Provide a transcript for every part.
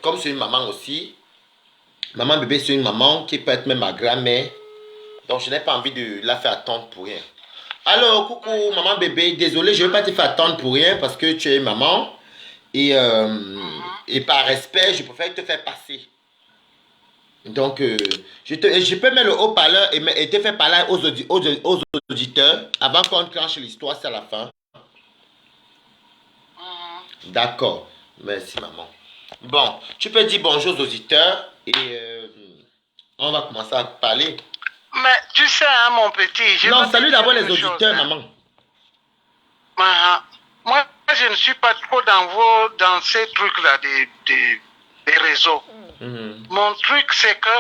Comme c'est une maman aussi, maman bébé, c'est une maman qui peut être même ma grand-mère. Donc, je n'ai pas envie de la faire attendre pour rien. Alors, coucou, maman bébé. Désolé, je ne vais pas te faire attendre pour rien parce que tu es maman. Et, et par respect, je préfère te faire passer. Donc, je peux mettre le haut-parleur et te faire parler aux auditeurs avant qu'on clenche l'histoire, c'est à la fin. D'accord. Merci, maman. Bon, tu peux dire bonjour aux auditeurs et on va commencer à parler. Mais tu sais, hein, mon petit, non, salut d'abord les auditeurs, hein. Maman. Moi, je ne suis pas trop dans ces trucs-là des réseaux. Mon truc, c'est que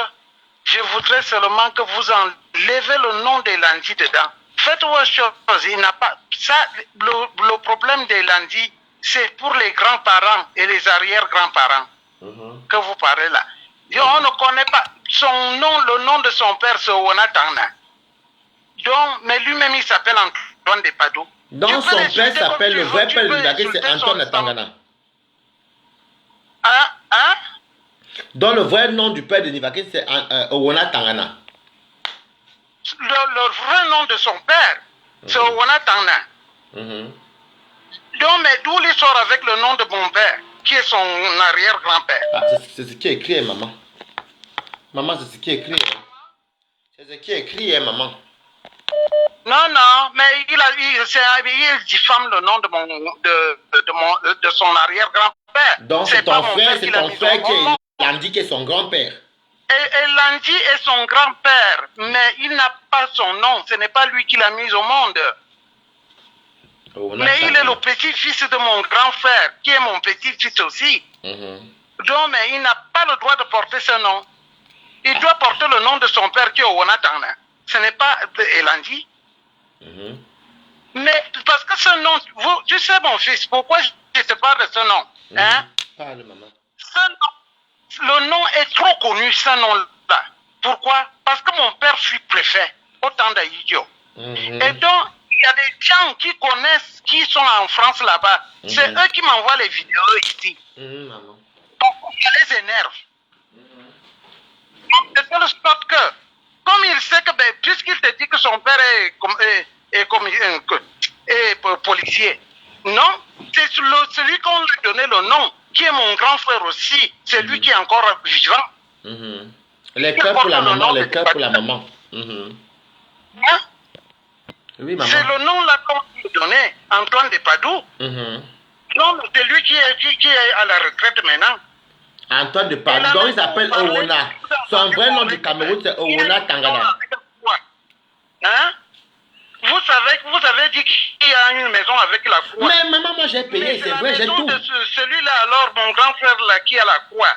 je voudrais seulement que vous enlevez le nom de Landi dedans. Faites autre chose. Il n'a pas ça. Le problème des Landi, c'est pour les grands-parents et les arrière-grands-parents que vous parlez là. On ne connaît pas son nom, le nom de son père, c'est Onatangna. Donc, mais lui-même, il s'appelle Antoine de Padoue. Donc, son père s'appelle, le vrai père de Nivaké, c'est Antoine de Tangana. Hein? Donc, le vrai nom du père de Nivaké, c'est Owona Tangana. Le vrai nom de son père, c'est Owona Tangana. Donc, mais d'où il sort avec le nom de mon père, qui est son arrière-grand-père? Ah, c'est ce qui est écrit, maman. Maman, c'est ce qui est écrit. C'est ce qui est écrit, maman. Non, mais il diffame le nom de son arrière-grand-père. Donc, c'est ton frère qui est Landi, qui est son grand-père. Et Landi est son grand-père, mais il n'a pas son nom. Ce n'est pas lui qui l'a mis au monde. Mais il est le petit-fils de mon grand frère, qui est mon petit-fils aussi. Donc, mais il n'a pas le droit de porter ce nom. Il doit porter le nom de son père, qui est Owonatangna. Ce n'est pas Elandi. Mais parce que ce nom, tu sais mon fils, pourquoi je te parle de ce nom? Hein? Parle, maman. Le nom est trop connu, ce nom-là. Pourquoi? Parce que mon père fut préfet au temps d'Aïdio. Et donc, il y a des gens qui connaissent, qui sont en France là-bas. C'est eux qui m'envoient les vidéos ici. Maman. Donc, ça les énerve. C'est le spot que, comme il sait que, puisqu'il te dit que son père est policier, non, c'est celui qu'on lui a donné le nom, qui est mon grand frère aussi, c'est lui qui est encore vivant. Les cœurs pour la maman, les cœurs pour la maman. Hein? Oui, maman. C'est le nom là qu'on lui a donné, Antoine de Padoue. Non, c'est lui qui est à la retraite maintenant. Antoine de Padoue, donc il s'appelle Owona. Son vrai nom du Cameroun, c'est Owona Tangana. Hein? Vous avez dit qu'il y a une maison avec la croix. Mais maman, moi j'ai payé, c'est vrai, j'ai tout. Celui-là, alors, mon grand frère là, qui a la croix.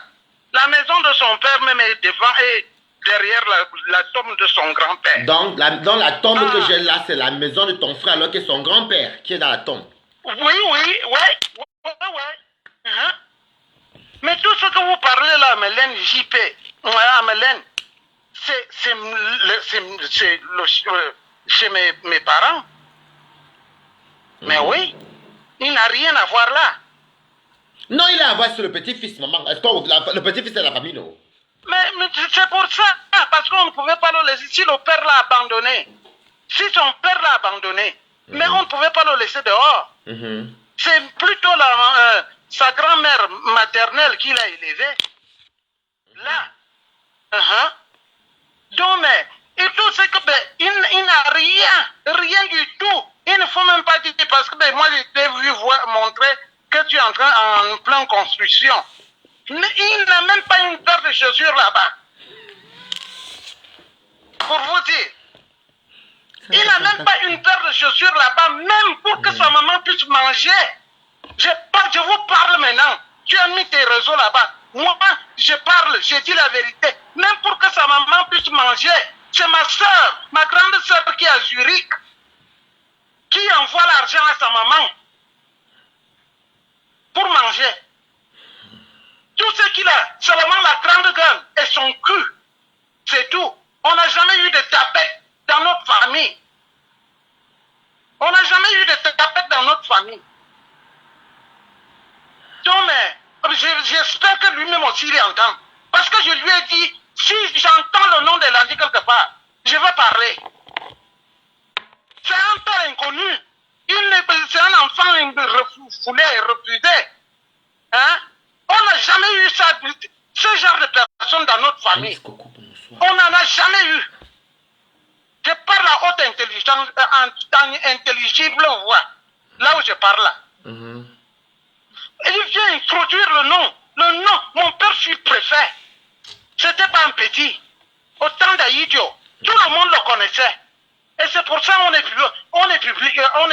La maison de son père même est devant et derrière la tombe de son grand-père. Donc, dans la tombe que j'ai là, c'est la maison de ton frère, alors que son grand-père qui est dans la tombe. Oui. Mais tout ce que vous parlez là, Mélène, JP, Mélène, c'est chez mes parents. Mais oui, il n'a rien à voir là. Non, il a à voir sur le petit-fils, maman. Est-ce que le petit-fils est la famille, non? Mais c'est pour ça, parce qu'on ne pouvait pas le laisser. Si le père l'a abandonné, si son père l'a abandonné, mais on ne pouvait pas le laisser dehors. C'est plutôt sa grand-mère maternelle qui l'a élevé. Là. Donc, mais, et tout ce que, il n'a rien du tout. Il ne faut même pas dire, parce que moi, je t'ai vu montrer que tu es en pleine construction. Mais il n'a même pas une paire de chaussures là-bas. Pour vous dire. Il n'a même pas une paire de chaussures là-bas, même pour que sa maman puisse manger. Je vous parle maintenant. Tu as mis tes réseaux là-bas. Moi, je parle, je dis la vérité. Même pour que sa maman puisse manger. C'est ma soeur, ma grande soeur qui est à Zurich, qui envoie l'argent à sa maman pour manger. Tout ce qu'il a, seulement la grande gueule et son cul. C'est tout. On n'a jamais eu de tapette dans notre famille. On n'a jamais eu de tapette dans notre famille. Donc, mais j'espère que lui-même aussi il entend. Parce que je lui ai dit, si j'entends le nom de Landi quelque part, je vais parler. C'est un père inconnu. C'est un enfant refoulé et refusé. Hein? On n'a jamais eu ça, ce genre de personnes dans notre famille. On n'en a jamais eu. Je parle à haute intelligence, en intelligible voix. Là où je parle là. Et il vient introduire le nom. Le nom, mon père fut préfet. C'était pas un petit. Autant d'Aïdio. Tout le monde le connaissait. Et c'est pour ça qu'on est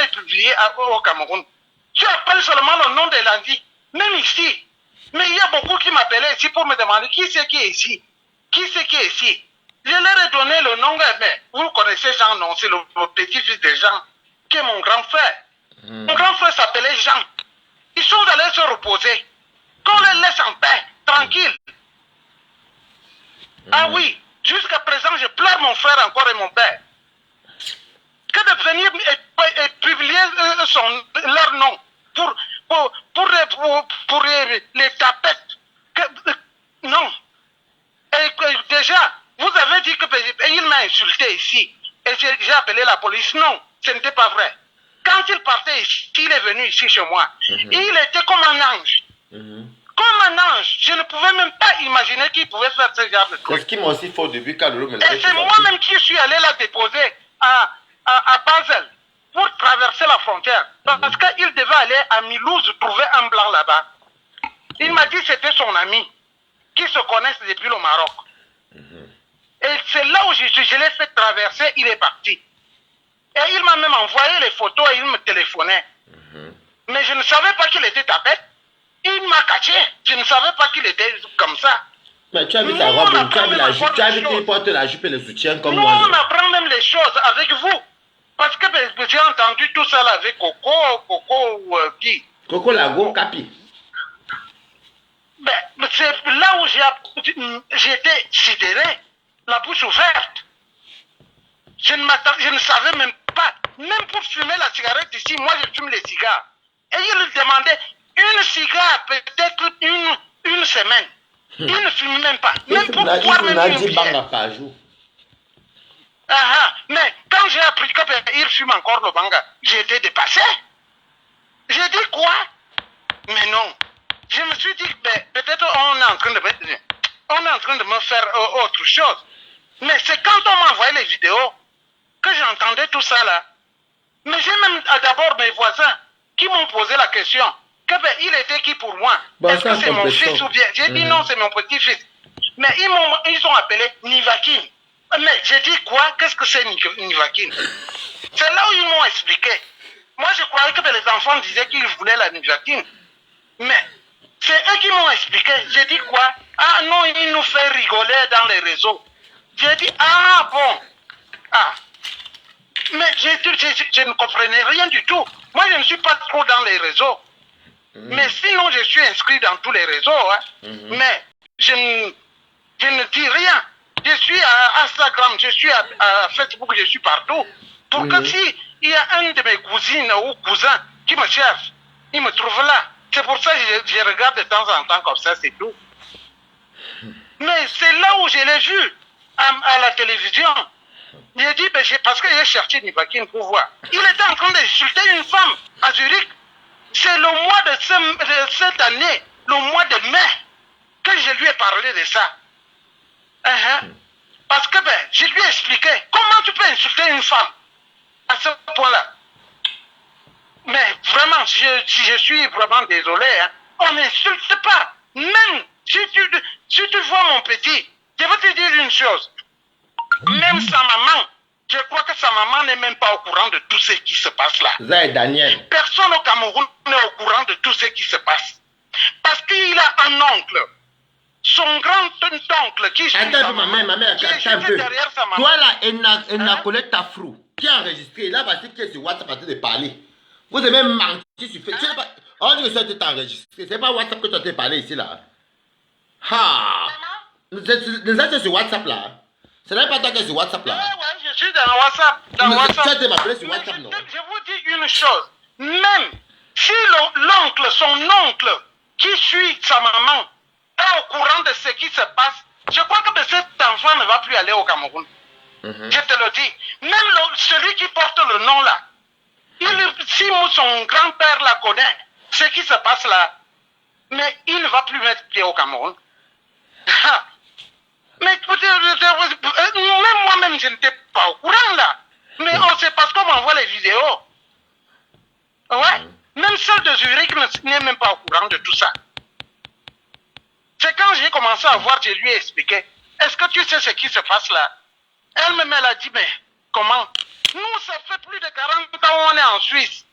publié au Cameroun. Tu appelles seulement le nom de Landi. Même ici. Mais il y a beaucoup qui m'appelaient ici pour me demander qui c'est qui est ici. Qui c'est qui est ici. Je leur ai donné le nom, mais vous connaissez Jean, non? C'est le petit-fils de Jean, qui est mon grand frère. Mon grand frère s'appelait Jean. Ils sont allés se reposer. Qu'on les laisse en paix, tranquille. Ah oui, jusqu'à présent, je pleure mon frère encore et mon père. Que de venir et publier leur nom pour les tapettes. Non. Et déjà, vous avez dit qu'il m'a insulté ici. Et j'ai appelé la police. Non, ce n'était pas vrai. Quand il partait ici, il est venu ici chez moi. Il était comme un ange. Comme un ange. Je ne pouvais même pas imaginer qu'il pouvait faire ce genre de truc. C'est ce qui m'a aussi fait au début quand le Et c'est moi-même qui suis allé la déposer à Basel pour traverser la frontière. Parce qu'il devait aller à Milouze trouver un blanc là-bas. Il m'a dit que c'était son ami qui se connaissent depuis le Maroc. Et c'est là où je l'ai fait traverser, il est parti. Et il m'a même envoyé les photos et il me téléphonait. Mais je ne savais pas qu'il était tapette. Il m'a caché. Je ne savais pas qu'il était comme ça. Mais tu as vu sa robe, tu as vu qu'il porte la jupe et le soutien comme moi. Nous, on apprend même les choses avec vous. Parce que j'ai entendu tout ça là avec Coco qui Coco Lago, Capi. C'est là où j'étais sidéré, la bouche ouverte. Je ne savais même pas. Même pour fumer la cigarette ici, moi je fume les cigares. Et il demandait une cigare, peut-être une semaine. Il ne fume même pas. Même pour boire même une bière. Par jour. Mais quand j'ai appris qu'il fume encore le banga, j'ai été dépassé. J'ai dit quoi? Mais non. Je me suis dit que peut-être on est en train de me faire autre chose. Mais c'est quand on m'a envoyé les vidéos que j'entendais tout ça là. Mais j'ai même d'abord mes voisins qui m'ont posé la question. Il était qui pour moi? Est-ce que c'est mon fils ou bien? J'ai dit non, c'est mon petit-fils. Mais ils ont appelé Nivakin. Mais j'ai dit quoi? Qu'est-ce que c'est Nivakin? C'est là où ils m'ont expliqué. Moi je croyais que les enfants disaient qu'ils voulaient la Nivakin. Mais c'est eux qui m'ont expliqué. J'ai dit quoi? Ah non, ils nous font rigoler dans les réseaux. J'ai dit ah bon. Mais je ne comprenais rien du tout. Moi je ne suis pas trop dans les réseaux. Mais sinon je suis inscrit dans tous les réseaux. Mais je ne dis rien. Je suis à Instagram, je suis à Facebook, je suis partout. Pour que si il y a un de mes cousines ou cousins qui me cherche, il me trouve là. C'est pour ça que je regarde de temps en temps comme ça, c'est tout. Mais c'est là où je l'ai vu, à la télévision. J'ai dit, parce que j'ai cherché Nivakin pour voir. Il était en train d'insulter une femme à Zurich. C'est le mois de cette année, le mois de mai, que je lui ai parlé de ça. Parce que je lui ai expliqué comment tu peux insulter une femme à ce point-là. Mais vraiment, je suis vraiment désolé. On n'insulte pas. Même si tu vois mon petit, je vais te dire une chose. Même sa maman, je crois que sa maman n'est même pas au courant de tout ce qui se passe là. Zay Daniel. Personne au Cameroun n'est au courant de tout ce qui se passe. Parce qu'il a un oncle. Son grand-oncle qui suit attends, sa maman, ma mère, qui est attends un juste peu. derrière sa maman. Toi là, Enna Colette Tafrou, qui a enregistré, là, parce qu'il est sur WhatsApp en train de parler. Vous avez même menti sur Facebook. On dit que ça t'est enregistré. C'est pas WhatsApp que tu as été parlé ici là. C'est sur WhatsApp là. Ce n'est pas toi qui es sur WhatsApp là. Ouais, je suis dans WhatsApp. Tu as été m'appeler sur WhatsApp, non? Je vous dis une chose. Même si l'oncle, son oncle, qui suit sa maman, a au courant de ce qui se passe, je crois que cet enfant ne va plus aller au Cameroun. Je te le dis. Même celui qui porte le nom là, si son grand-père la connaît, ce qui se passe là, mais il ne va plus mettre pied au Cameroun. Mais même moi-même, je n'étais pas au courant là. Mais c'est parce qu'on m'envoie les vidéos. Ouais. Même celle de Zurich n'est même pas au courant de tout ça. C'est quand j'ai commencé à voir, je lui ai expliqué. Est-ce que tu sais ce qui se passe là? Elle-même, elle a dit, mais comment? Nous, ça fait plus de 40 ans qu'on est en Suisse.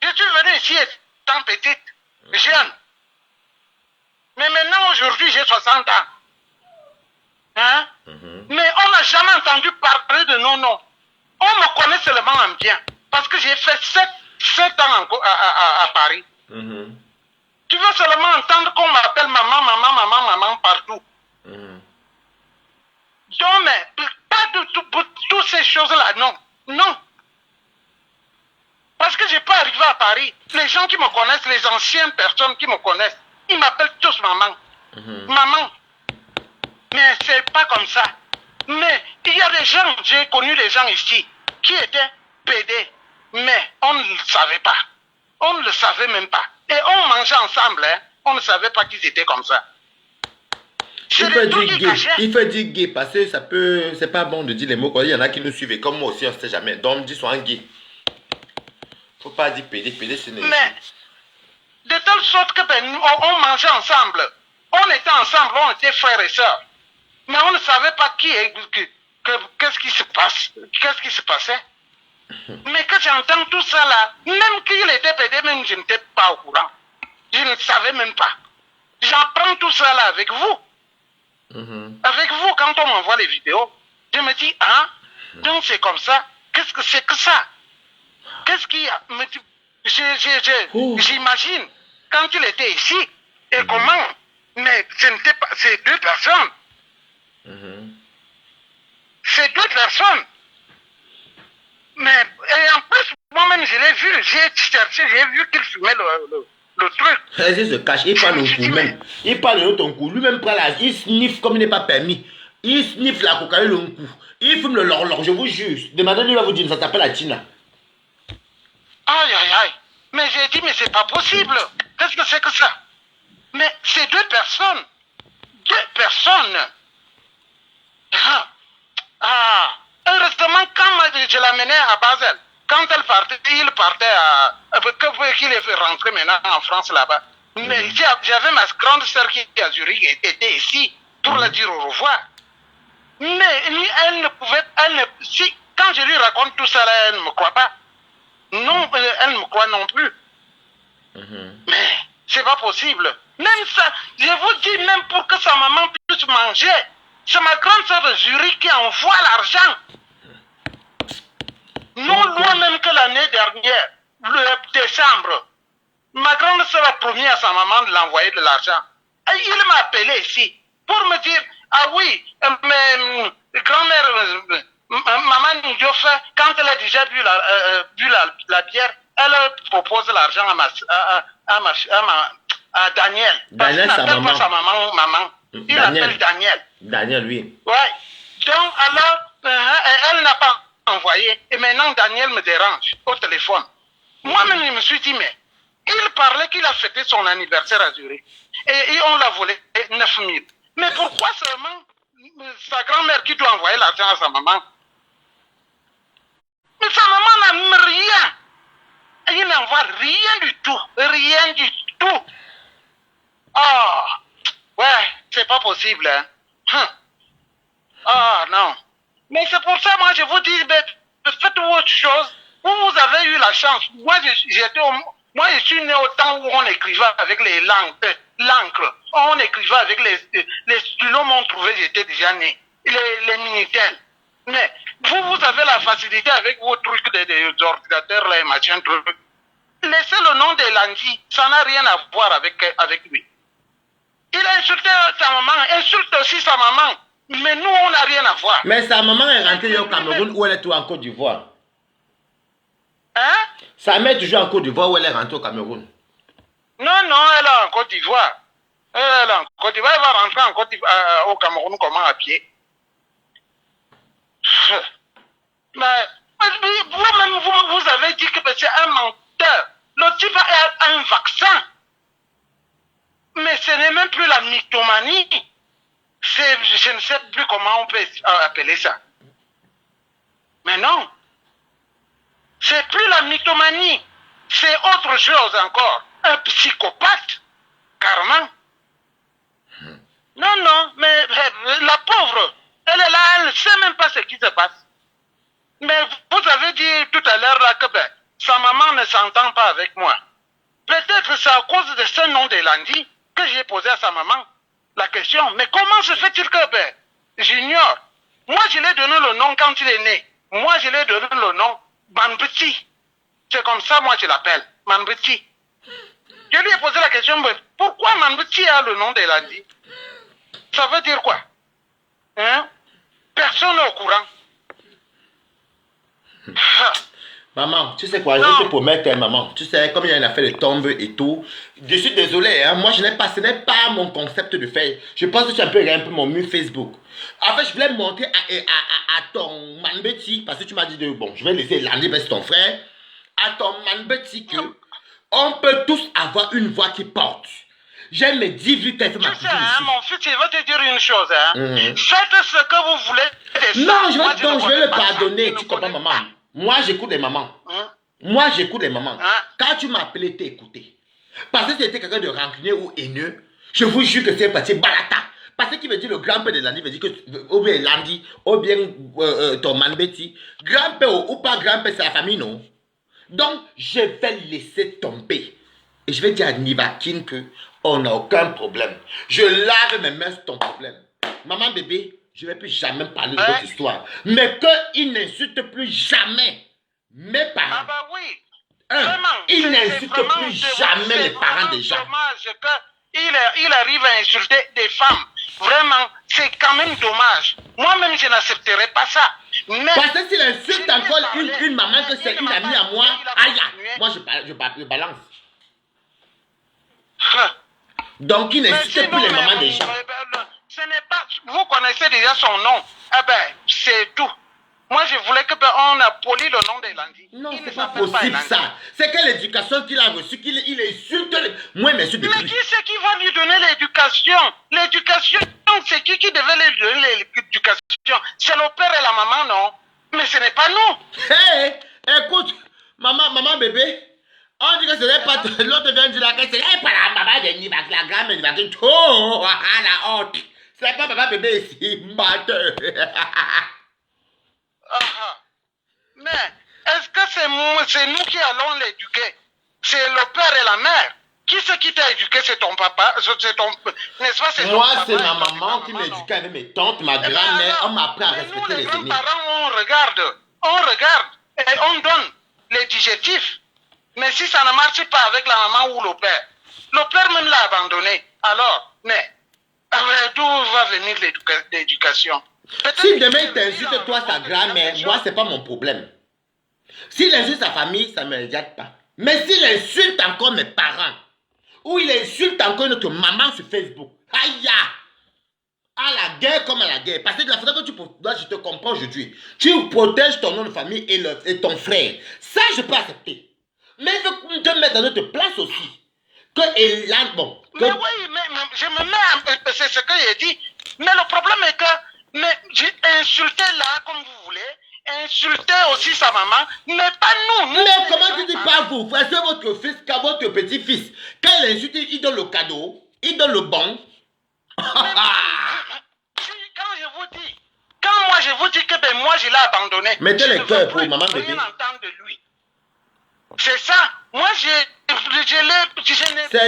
Je suis venu ici étant petite, jeune. Mais maintenant, aujourd'hui, j'ai 60 ans. Hein? Mais on n'a jamais entendu parler de nos noms. On me connaît seulement en bien. Parce que j'ai fait 7 ans à Paris. Tu veux seulement entendre qu'on m'appelle maman partout. Donc, mais pas de toutes ces choses-là, non. Non. Parce que je n'ai pas arrivé à Paris. Les gens qui me connaissent, les anciennes personnes qui me connaissent, ils m'appellent tous maman. Maman. Mais c'est pas comme ça. Mais il y a des gens, j'ai connu des gens ici, qui étaient PD. Mais on ne le savait pas. On ne le savait même pas. Et on mangeait ensemble, hein. On ne savait pas qu'ils étaient comme ça. Il faut dire gay parce que ça peut, c'est pas bon de dire les mots. Il y en a qui nous suivent comme moi aussi, on ne sait jamais. Donc, dis sois gay. Faut pas dire PD, c'est une... Mais, de telle sorte que on mangeait ensemble. On était ensemble, on était frères et sœurs. Mais on ne savait pas qu'est-ce qui se passe, qu'est-ce qui se passait. Mais quand j'entends tout ça là, même qu'il était PD, même je n'étais pas au courant. Je ne savais même pas. J'apprends tout ça là avec vous. Avec vous, quand on m'envoie les vidéos, je me dis, ah, donc c'est comme ça. Qu'est-ce que c'est que ça? Qu'est-ce qu'il y a? J'imagine, quand il était ici, et comment? Mais ce n'était pas ces deux personnes. Ces deux personnes. Mais, et en plus, moi-même, je l'ai vu, j'ai cherché, j'ai vu qu'il fumait le truc. Il se cache, il parle au cou même. Il parle de ton cou. Lui-même prend il sniffe comme il n'est pas permis. Il sniffe la cocaïne au cou. Il fume le lor, je vous jure. Demandez-lui, il va vous dire, ça s'appelle la Tina. Aïe, aïe, aïe. Mais j'ai dit, mais c'est pas possible. Qu'est-ce que c'est que ça? Mais c'est deux personnes. Deux personnes. Heureusement, quand je l'amenais à Basel, quand elle partait, il partait qu'il est rentré maintenant en France là-bas. Mais j'avais ma grande sœur qui était à Zurich et était ici pour la dire au revoir. Mais elle ne pouvait, quand je lui raconte tout ça là, elle ne me croit pas. Non, elle ne me croit non plus. Mais c'est pas possible. Même ça, je vous dis, même pour que sa maman puisse manger, c'est ma grande sœur de Zurich qui envoie l'argent. Non loin même que l'année dernière, le décembre, ma grande sœur a promis à sa maman de l'envoyer de l'argent. Et il m'a appelé ici pour me dire, ah oui, mais grand-mère, maman Ndiofe, quand elle a déjà bu la bière, elle propose l'argent à Daniel. Daniel, parce qu'il n'appelle pas sa maman. Il l'appelle Daniel. Daniel, oui. Ouais. Donc, alors, elle n'a pas envoyé. Et maintenant, Daniel me dérange au téléphone. Moi-même, je me suis dit, mais il parlait qu'il a fêté son anniversaire à Zurich. Et on l'a volé 9 000. Mais pourquoi seulement sa grand-mère qui doit envoyer l'argent à sa maman? Mais sa maman n'a même rien. Il n'envoie rien du tout. Rien du tout. Ah, ouais, c'est pas possible. Hein. Ah, non. Mais c'est pour ça, moi, je vous dis, faites autre chose. Vous avez eu la chance. Moi, je suis né au temps où on écrivait avec l'encre. On écrivait avec les stylos m'ont trouvé, j'étais déjà né. Les Minitel. Mais vous avez la facilité avec vos trucs des ordinateurs, les machins, trucs. Laissez le nom de Landy, ça n'a rien à voir avec lui. Il a insulté sa maman, insulte aussi sa maman. Mais nous, on n'a rien à voir. Mais sa maman est rentrée au Cameroun ou elle est toujours en Côte d'Ivoire? Hein? Sa mère est toujours en Côte d'Ivoire ou elle est rentrée au Cameroun? Non, elle est en Côte d'Ivoire. Là, en Côte d'Ivoire, il va rentrer en Côte d'Ivoire, au Cameroun comment à pied. Mais vous-même, vous avez dit que c'est un menteur. Le type a un vaccin. Mais ce n'est même plus la mythomanie. Je ne sais plus comment on peut appeler ça. Mais non. C'est plus la mythomanie. C'est autre chose encore. Un psychopathe. Carrément. Non, non, mais la pauvre, elle est là, elle ne sait même pas ce qui se passe. Mais vous avez dit tout à l'heure là que sa maman ne s'entend pas avec moi. Peut-être c'est à cause de ce nom de lundi que j'ai posé à sa maman la question. Mais comment se fait-il que j'ignore? Moi, je lui ai donné le nom quand il est né. Moi, je lui ai donné le nom Manbeti. C'est comme ça, moi, je l'appelle. Manbeti. Je lui ai posé la question, mais pourquoi Manbeti a le nom de lundi? Ça veut dire quoi? Hein? Personne n'est au courant. Maman, tu sais quoi, je te promets, maman, tu sais, comme il y a une affaire de tombe et tout, je suis désolé, hein, moi ce n'est pas mon concept de faire. Je pense que tu as un peu mon mur Facebook. En fait, je voulais montrer à ton Manbeti, parce que tu m'as dit, bon, je vais laisser Landy, c'est ton frère, à ton Manbeti que on peut tous avoir une voix qui porte. J'aime mes 10 vues qu'elle fait ma cousine ici. Mon fils, je vais te dire une chose. Faites ce que vous voulez. Non, je vais le pardonner. Tu comprends, maman? Moi, j'écoute les mamans. Moi, j'écoute les mamans. Quand tu m'as appelé, t'es écouté. Parce que c'était quelqu'un de rancunier ou haineux, je vous jure que c'est parti balata. Parce qu'il veut dire le grand-père de Landy, veut dire que, ou bien Landy, ou bien ton Manbeti, grand-père ou pas grand-père, c'est la famille, non? Donc, je vais laisser tomber. Et je vais dire à Nivakin que on n'a aucun problème. Je lave mes mains sur ton problème. Maman bébé, je ne vais plus jamais parler de votre histoire. Mais qu'il n'insulte plus jamais mes parents. Ah bah oui. Il n'insulte plus jamais les parents des gens. C'est dommage qu'il arrive à insulter des femmes. Vraiment, c'est quand même dommage. Moi-même, je n'accepterai pas ça. Mais parce que s'il insulte encore une maman que c'est une amie à moi, aïe, moi je balance. Donc il n'insulte plus les mamans des gens. Ce n'est pas, vous connaissez déjà son nom. Eh ben, c'est tout. Moi, je voulais qu'on a poli le nom de Landy. Non, c'est pas possible ça. C'est quelle éducation qu'il a reçue qu'il insulte les... Moi, mais qui c'est qui va lui donner l'éducation? L'éducation, c'est qui devait lui donner l'éducation? C'est le père et la maman, non? Mais ce n'est pas nous. Hé, écoute, maman bébé, on dit que ce n'est pas... L'autre vient dire que ce n'est pas la maman de Nivakin, la grand-mère de Nivakin. Oh, la honte. Ce n'est pas maman bébé ici, menteur. Mais est-ce que c'est nous qui allons l'éduquer? C'est le père et la mère. Qui c'est qui t'a éduqué? C'est ton papa? N'est-ce pas? Moi, c'est ma maman qui m'éduquait avec mes tantes, ma grand-mère. On m'a appris à respecter les aînés. Nous, les grands-parents, on regarde et on donne les digestifs. Mais si ça ne marche pas avec la maman ou le père même l'a abandonné. Alors, mais d'où va venir l'éducation? Si demain il t'insulte toi, sa grand-mère, moi c'est pas mon problème. S'il insulte sa famille, ça ne me regarde pas. Mais s'il insulte encore mes parents, ou il insulte encore notre maman sur Facebook, aïe, à la guerre comme à la guerre. Parce que de la façon que tu protèges, je te comprends aujourd'hui. Tu protèges ton nom de famille et ton frère. Ça, je peux accepter. Mais il faut te mettre dans notre place aussi. Que Elan, bon. Mais oui, mais je me mets, c'est ce que j'ai dit. Mais le problème est que j'ai insulté là, comme vous voulez, insulté aussi sa maman, mais pas nous. Mais comment tu dis pas vous? Est-ce que votre fils, quand votre petit-fils, quand il insulte, il donne le cadeau, il donne le bon. Quand moi je vous dis que moi je l'ai abandonné. Mettez les cœurs pour maman bébé. De lui. C'est ça. Moi c'est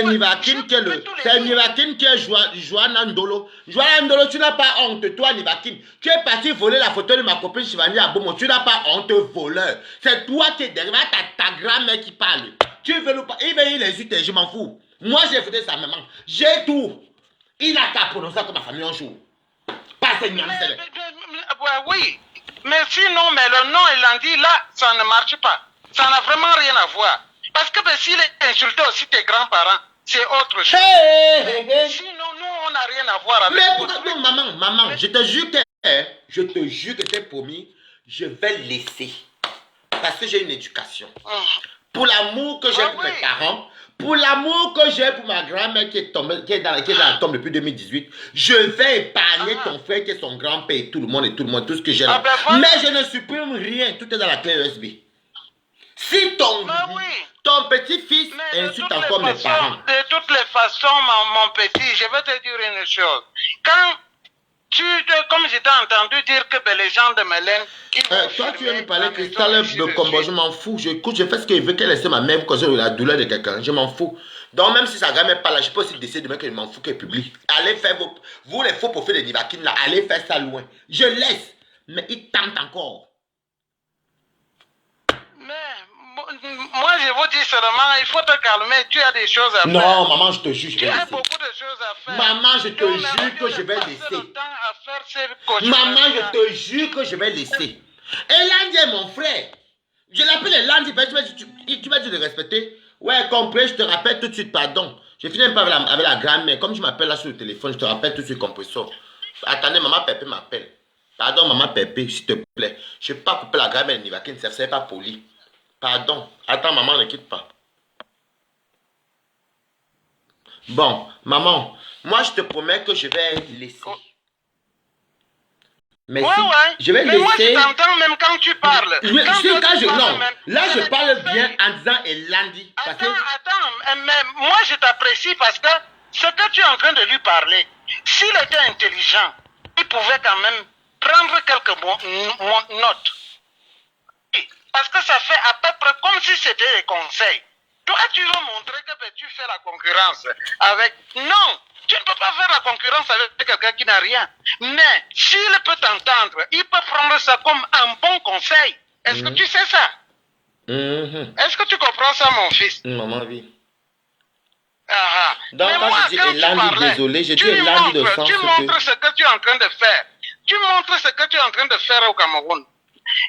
Nivakin qui est Joanna Ndolo. Joanna Ndolo, tu n'as pas honte, toi Nivakin. Tu es parti voler la photo de ma copine Chivani à Bomo. Tu n'as pas honte, voleur. C'est toi qui es derrière ta grand-mère qui parle. Tu veux le pas. Il insulte, je m'en fous. Moi j'ai foutu sa maman. J'ai tout. Il n'a qu'à prononcer comme ma famille un jour. Pas Seigneur. Oui. Mais sinon, le nom et Landy, là, ça ne marche pas. Ça n'a vraiment rien à voir. Parce que s'il est insulté aussi tes grands-parents, c'est autre chose. Hey. Sinon, voir avec Mais vous. pourquoi non, maman, je te jure que t'ai promis, je vais laisser. Parce que j'ai une éducation. Pour l'amour que j'ai pour mes parents, pour l'amour que j'ai pour ma grand-mère qui est dans la tombe depuis 2018, je vais épargner ton frère qui est son grand-père et tout le monde, tout ce que j'ai là. Mais je ne supprime rien, tout est dans la clé USB. Si ton petit-fils insulte encore mes parents. De toutes les façons, mon petit, je vais te dire une chose. Quand comme j'ai entendu dire que les gens de Mélène... toi, tu viens me parler cristal de combo, je m'en fous. J'écoute, je fais ce qu'il veut, qu'elle laisse ma mère quand j'ai la douleur de quelqu'un. Je m'en fous. Donc, même si sa grand-mère pas là, je peux aussi décider demain que je m'en fous qu'elle publie. Allez faire vous les faux profils de Nivakin là, allez faire ça loin. Je laisse. Mais il tente encore. Moi, je vous dis seulement, il faut te calmer, tu as des choses à faire. Non, maman, je te jure, je vais laisser. Tu as beaucoup de choses à faire. Maman, je te jure que je vais laisser. Maman, je te jure que je vais laisser. Et Landy est mon frère. Je l'appelle Landy, tu m'as dit de respecter. Ouais, compris, je te rappelle tout de suite, pardon. Je finis pas avec la grand-mère. Comme je m'appelle là sur le téléphone, je te rappelle tout de suite, compresseur. Attendez, maman Pépé m'appelle. Pardon, maman Pépé, s'il te plaît. Je ne vais pas couper la grand-mère de Nivakin, ça ne serait pas poli. Pardon. Attends, maman, ne quitte pas. Bon, maman, moi je te promets que je vais laisser. Mais je vais laisser. Moi je t'entends même quand tu parles. Là je parle bien en disant Landy. Attends, mais moi je t'apprécie parce que ce que tu es en train de lui parler, s'il était intelligent, il pouvait quand même prendre quelques notes. Parce que ça fait à peu près comme si c'était des conseils. Toi, tu veux montrer que tu fais la concurrence avec... Non, tu ne peux pas faire la concurrence avec quelqu'un qui n'a rien. Mais s'il peut t'entendre, il peut prendre ça comme un bon conseil. Est-ce que tu sais ça? Est-ce que tu comprends ça, mon fils? Maman, oui. Donc, quand je dis Landy, désolé, je dis Landy de sens. Tu montres ce que tu es en train de faire. Tu montres ce que tu es en train de faire au Cameroun.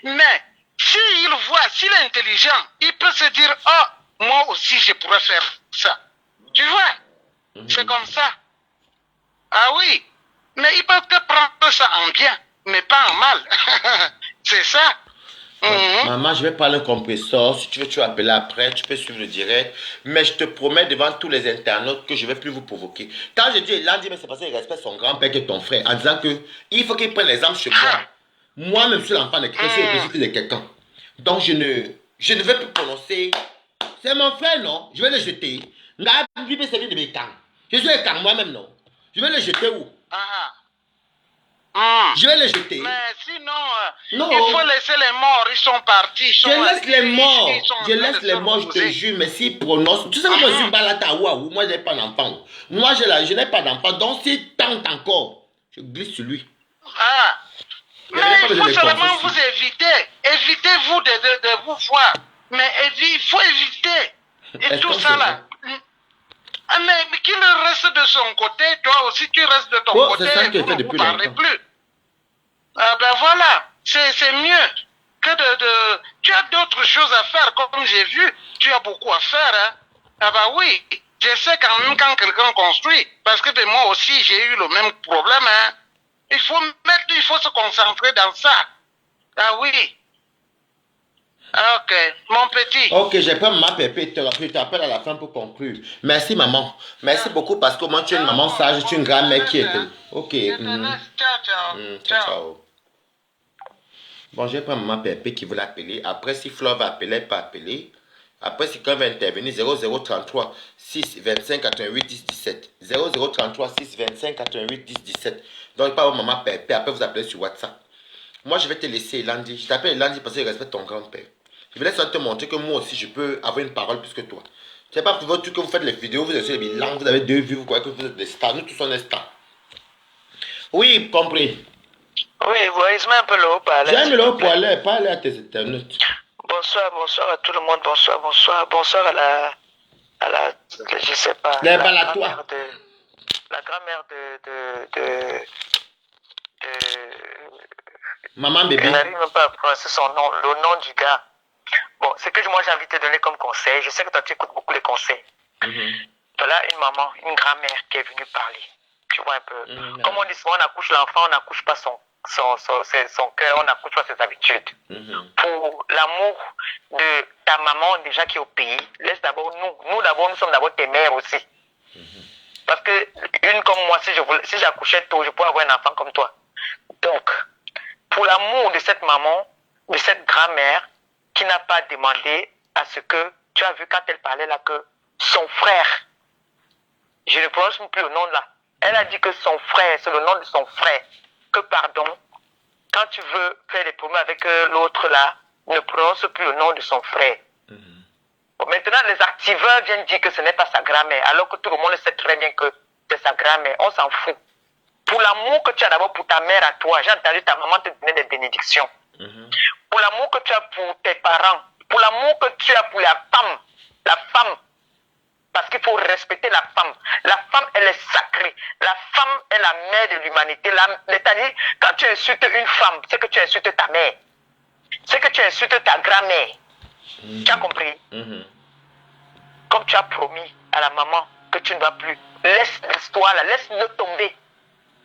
Mais... s'il voit, s'il est intelligent, il peut se dire, oh, moi aussi je pourrais faire ça. Tu vois? C'est comme ça. Ah oui. Mais il peut que prendre ça en bien, mais pas en mal. C'est ça. Maman, je vais parler un compresseur. Si tu veux, tu vas appeler après. Tu peux suivre le direct. Mais je te promets devant tous les internautes que je ne vais plus vous provoquer. Quand je dis Landy, mais c'est parce qu'il respecte son grand-père qui est ton frère. En disant que il faut qu'il prenne l'exemple chez moi. Moi-même, je suis l'enfant de quelqu'un, je suis le petit de quelqu'un. Donc, je ne vais plus prononcer. C'est mon frère, non? Je vais le jeter. Je suis un camp moi-même, non? Je vais le jeter où? Je vais le jeter. Mais sinon, il faut laisser les morts, ils sont partis. Je laisse les morts. Je laisse les morts, je te jure, mais s'ils prononcent. Tu sais que moi, je suis balata waouh. Moi, je n'ai pas d'enfant. Moi, je n'ai pas d'enfant. Donc, s'il tente encore, je glisse sur lui. Mais il faut seulement vous éviter. Évitez-vous de vous voir. Mais il faut éviter. Et tout ça là. Mais qu'il reste de son côté, toi aussi tu restes de ton côté. C'est ça qu'il fait depuis longtemps. Plus. Ben voilà. C'est mieux que de... Tu as d'autres choses à faire, comme j'ai vu. Tu as beaucoup à faire. Hein. Ah ben oui. Je sais quand même quand quelqu'un construit. Parce que de moi aussi, j'ai eu le même problème. Hein. Il faut se concentrer dans ça. Ah oui. Ok, mon petit. Ok, j'ai pris ma pépé, je t'appelle à la fin pour conclure. Merci maman. Merci beaucoup parce que moi tu es une maman sage, tu es une grand-mère qui est... Ok. Ciao. Bon, j'ai pris maman pépé qui veut l'appeler. Après, si Flore va appeler, elle peut appeler. Après, si quelqu'un va intervenir, 0033 6 25 88 10 17. 0033 6 25 88 10 17. Donc, pas maman pépé. Après, vous appelez sur WhatsApp. Moi, je vais te laisser, Landy. Je t'appelle Landy parce que je respecte ton grand-père. Je vais laisser te montrer que moi aussi, je peux avoir une parole plus que toi. C'est pas pour votre truc que vous faites les vidéos, vous êtes les bilans, vous avez 2 vues, vous croyez que vous êtes des stars. Nous tous sommes des stars. Oui, compris. Oui, voyez-moi un peu le haut-parleur. J'aime le haut-parleur, parle à tes internautes. Bonsoir à tout le monde, bonsoir à la je sais pas. La grand-mère de Maman bébé. Je n'arrive même pas à prononcer son nom, le nom du gars. Bon, ce que moi j'ai envie de te donner comme conseil, je sais que toi tu écoutes beaucoup les conseils. Voilà une maman, une grand-mère qui est venue parler. tu vois un peu. Comme on dit souvent, on accouche l'enfant, on n'accouche pas son cœur, on n'accouche pas ses habitudes. Pour l'amour de ta maman déjà qui est au pays, laisse d'abord nous d'abord, nous sommes d'abord tes mères aussi. Parce que une comme moi, si j'accouchais tôt, je pourrais avoir un enfant comme toi. Donc, pour l'amour de cette maman, de cette grand-mère, qui n'a pas demandé à ce que, tu as vu quand elle parlait là, que son frère, je ne prononce plus le nom là, elle a dit que son frère, c'est le nom de son frère, que pardon, quand tu veux faire des problèmes avec l'autre là, ne prononce plus le nom de son frère. Bon, maintenant, les activeurs viennent dire que ce n'est pas sa grand-mère, alors que tout le monde sait très bien que c'est sa grand-mère, on s'en fout. Pour l'amour que tu as d'abord pour ta mère à toi, j'ai entendu ta maman te donner des bénédictions. Pour l'amour que tu as pour tes parents, pour l'amour que tu as pour la femme, parce qu'il faut respecter la femme. La femme, elle est sacrée. La femme est la mère de l'humanité. C'est-à-dire, quand tu insultes une femme, c'est que tu insultes ta mère. C'est que tu insultes ta grand-mère. Tu as compris? Comme tu as promis à la maman que tu ne vas plus, laisse l'histoire là, laisse-le tomber.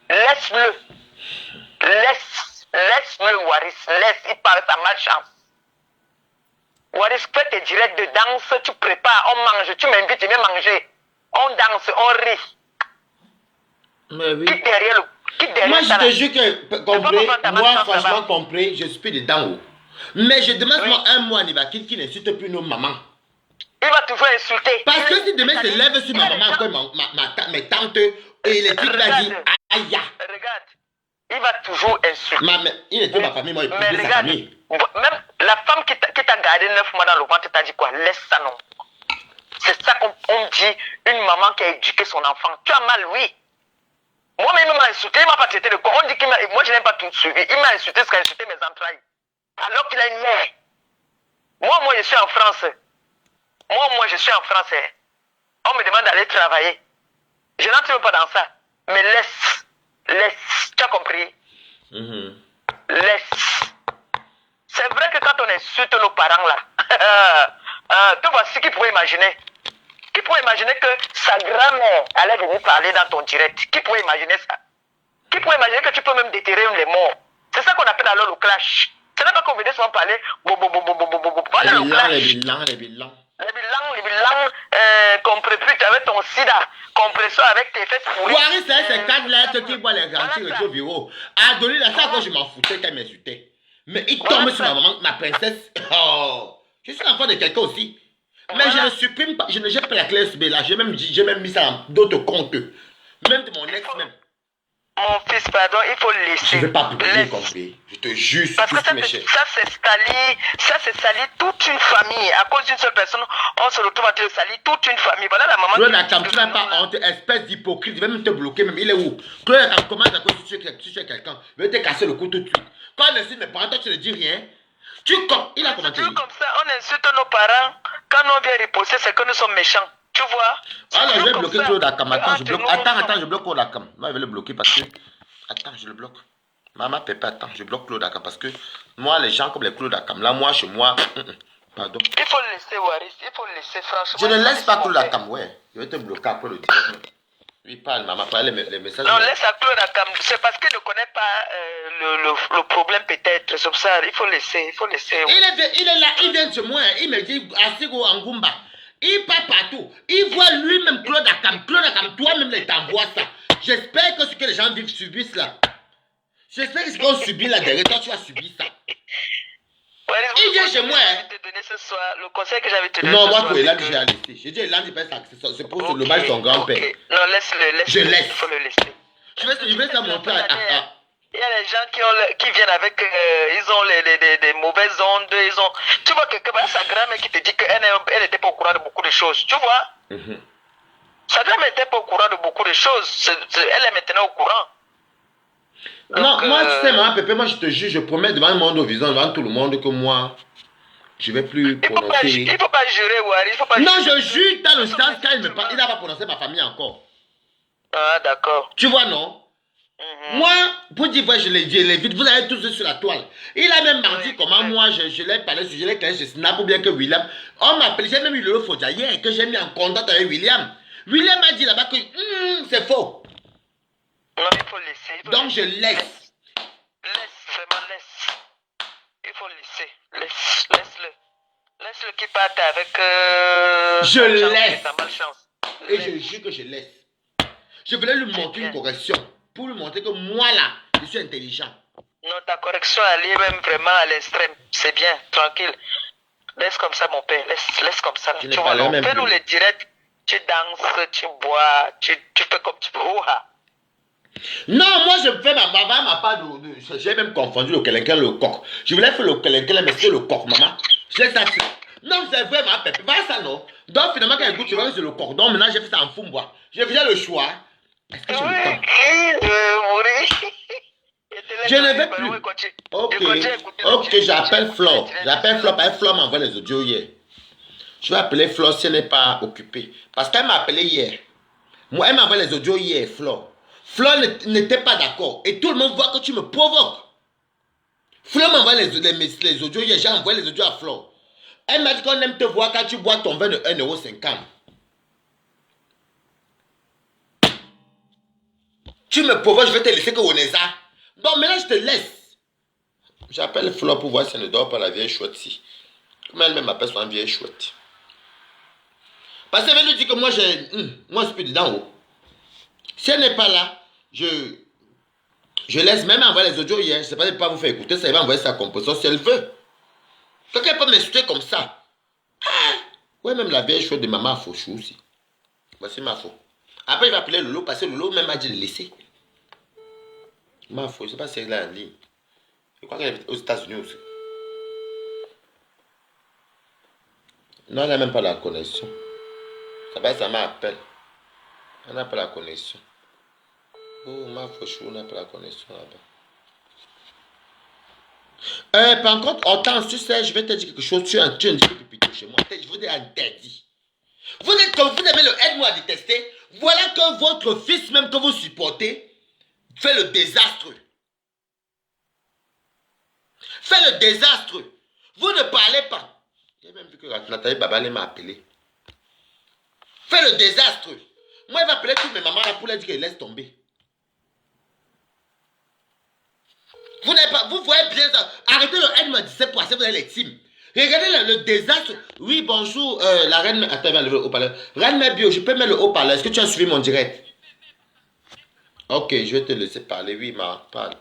Laisse-le. Laisse-le, Waris. Laisse, il parle sa malchance. Waris, fais tes directs de danse, tu prépares, on mange, tu m'invites, je viens manger. On danse, on rit. Mais oui. Quitte derrière moi, je ça, te là. jure que, compris, moi, franchement, compris, je suis dedans haut. Mais je demande moi un mois à Nibakit qui n'insulte plus nos mamans. Il va toujours insulter. Parce que si demain se lève sur ma maman, encore mes tantes, et les trucs là disent, aïe. Regarde, il va toujours insulter. Il était ma famille, moi, il mais sa regarde, famille. même la femme qui t'a gardé 9 mois dans le ventre t'a dit quoi? Laisse ça, non. C'est ça qu'on dit, une maman qui a éduqué son enfant. Tu as mal, oui. Moi-même, il m'a insulté, il m'a pas traité de quoi. On dit qu'il m'a... Moi, je n'ai pas tout suivi. Il m'a insulté, ce qu'il a insulté mes entrailles. Alors qu'il a une mère. Moi, je suis en France. Moi, je suis en France. On me demande d'aller travailler. Je n'entre même pas dans ça. Mais laisse. Tu as compris? Laisse. C'est vrai que quand on insulte nos parents là, tu vois ce qu'ils pourraient imaginer. Qui pourrait imaginer que sa grand-mère allait venir parler dans ton direct? Qui pourrait imaginer ça? Qui pourrait imaginer que tu peux même déterrer les morts? C'est ça qu'on appelle alors le clash. Ce n'est pas qu'on venait souvent parler. Voilà le clash. Les bilans, comprépute avec ton sida, compresseur avec tes fesses pourries. Waris, c'est ces 4 lettres qui voient les grands au bureau. Adolé, la seule fois je m'en foutais qu'elle m'insultait. Mais il tombe sur ma maman, ma princesse. Oh, je suis l'enfant de quelqu'un aussi. Mais je ne supprime pas, je ne jette pas la clé USB là. J'ai même mis ça dans d'autres comptes. Même de mon ex même. Mon fils, pardon, il faut le laisser. Je ne vais pas publier, compris. Je te jure. Parce que ça c'est salir toute une famille. À cause d'une seule personne, on se retrouve à te salir toute une famille. Voilà la maman. Claude Akam, tu n'as pas honte, espèce d'hypocrite. Il va même te bloquer même. Il est où? Claude Akam, comment à cause tu tues quelqu'un? Il va te casser le cou tout de suite. Quand on insulte mes parents, toi tu ne dis rien. Il a commenté. Comme ça, on insulte nos parents. Quand on vient riposter, c'est que nous sommes méchants. Tu vois? Alors je vais bloquer Claude Akam. Attends, je bloque. Attends, je bloque Claude Akam. Moi, je vais le bloquer parce que. Attends, je le bloque. Maman Pépé, attends, je bloque Claude Akam parce que moi, les gens comme les Claude Akam, là, moi, chez moi. Pardon. Il faut le laisser, Waris. Il faut le laisser, franchement. Je ne laisse pas Claude Akam, ouais. Je vais te bloquer après le direct. Oui, parle, maman, parle les messages. Non, laisse à Claude Akam. C'est parce qu'il ne connaît pas le problème, peut-être. C'est ça, il faut laisser. Il faut laisser. Il est là, il vient chez moi, il me dit, Asigo Angumba. Il part partout. Il voit lui-même Claude Akam. Claude Akam, toi-même, il t'envoie ça. J'espère que ce que les gens vivent subissent là. J'espère que ce qu'on subit là derrière toi, tu as subi ça. Ouais, il vient chez moi. Le conseil que j'avais te donné. Non, moi, pour Elan, j'ai laissé. J'ai dit, Elan, il passe c'est pour le mal de son grand-père. Non, laisse-le. Je laisse. Il faut le laisser. Je vais ça montrer à. Il y a des gens qui viennent avec, ils ont des mauvaises ondes, tu vois quelqu'un, sa grand-mère qui te dit qu'elle n'était pas au courant de beaucoup de choses, tu vois? Sa grand-mère n'était pas au courant de beaucoup de choses, elle est maintenant au courant. Donc, non, moi, tu sais, maman Pépé, moi je te jure, je promets devant le monde au visage, devant tout le monde que moi, je vais plus prononcer. Il ne faut pas jurer, Wari, il faut pas non, jurer. je jure dans le sens qu'il n'a pas prononcé ma famille encore. Ah, d'accord. Tu vois, non? Moi, pour dire vrai, je l'ai vite, vous avez tous sur la toile. Il a même menti comment moi, je l'ai parlé, je l'ai créé chez Snap ou bien que William. On m'appelle, j'ai même eu le Fodja hier que j'ai mis en contact avec William. William a dit là-bas que c'est faux. Non, il faut laisser. Donc je laisse. Laisse, vraiment laisse. Il faut laisser. Laisse-le. Laisse-le qu'il parte avec je laisse. sa malchance. Et je jure que je laisse. Je voulais lui montrer une correction. Pour lui montrer que moi là, je suis intelligent. Non, ta correction elle est même vraiment à l'extrême. C'est bien, tranquille. Laisse comme ça, mon père. Laisse comme ça. Tu Tu vois, même fais-nous les directs. Tu danses, tu bois, tu fais comme tu peux. Non, moi je fais ma part de j'ai même confondu le quelqu'un le coq. Je voulais faire le quelqu'un mais c'est le coq, maman. Je laisse ça. Non, c'est vrai, ma pépé. Pas ça, non. Donc finalement, quand écoute, tu vois que c'est le coq. Donc maintenant, j'ai fait ça en fou, moi. J'ai fait le choix. Est-ce que j'ai le temps? Je ne vais plus. Ok, j'appelle Flore. J'appelle Flore parce que Flore m'envoie les audios hier. Je vais appeler Flore si elle n'est pas occupée. Parce qu'elle m'a appelé hier. Moi, elle m'a envoyé les audios hier, Flore. Flore n'était pas d'accord. Et tout le monde voit que tu me provoques. Flore m'envoie les audios hier. J'ai envoyé les audios à Flore. Elle m'a dit qu'on aime te voir quand tu bois ton vin de 1,50 €. Tu me provoques, je vais te laisser que Oneza. Bon, maintenant je te laisse. J'appelle Flore pour voir si elle ne dort pas la vieille chouette ici. Comment elle-même m'appelle son vieille chouette. Parce qu'elle veut lui dire que moi, moi je suis dedans haut. Si elle n'est pas là, je laisse même envoyer les audios hier. Je ne sais pas si elle peut vous faire écouter, ça va envoyer sa composition si elle veut. Quelqu'un peut m'insulter comme ça. Ouais, même la vieille chouette de maman a faux chou aussi. Voici ma faute. Après, il va appeler Lolo parce que Lolo même a dit de laisser. Ma faute, je ne sais pas si elle est en ligne. Je crois qu'elle est aux États-Unis aussi. Non, elle n'a même pas la connexion. Ça m'appelle. Elle n'a pas la connexion. Oh, ma fauchou n'a pas la connexion là-bas. Par contre, Hortense, tu sais, je vais te dire quelque chose. Tu es un plutôt chez moi. Je vous ai interdit. Vous êtes comme vous aimez le aide-moi à détester. Voilà que votre fils, même que vous supportez, fait le désastre. Fait le désastre. Vous ne parlez pas. J'ai même vu que Nathalie Babale m'a appelé. Fait le désastre. Moi, il va appeler toutes mes mamans là pour leur dire qu'elle laisse tomber. Vous n'avez pas, vous voyez bien ça. Arrêtez le N-17 pour assez vous avez les teams. Regardez le désastre. Oui, bonjour, la reine. Attends, elle va lever le haut-parleur. Reine Mébio, je peux mettre le haut-parleur. Est-ce que tu as suivi mon direct? Ok, je vais te laisser parler. Oui, ma parle.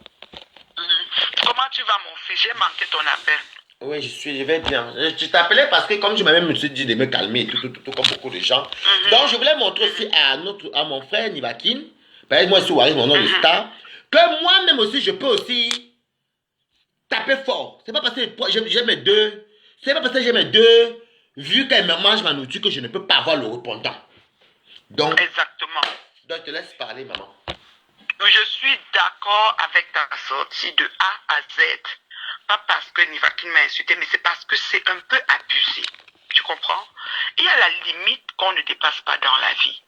Comment tu vas, mon fils? J'ai manqué ton appel. Oui, je vais bien. Je t'appelais parce que comme je m'avais même dit de me calmer, tout comme beaucoup de gens. Donc, je voulais montrer aussi à mon frère Nivakin, par exemple, moi, sur Waris, mon nom de star, que moi-même aussi, je peux aussi taper fort. C'est pas parce que j'ai mes deux. C'est pas parce que j'ai mes deux. Vu qu'elle me mange ma nourriture que je ne peux pas avoir le répondant. Donc, exactement. Donc, je te laisse parler, maman. Je suis d'accord avec ta sortie de A à Z. Pas parce que Nivakin m'a insulté, mais c'est parce que c'est un peu abusé. Tu comprends? Il y a la limite qu'on ne dépasse pas dans la vie.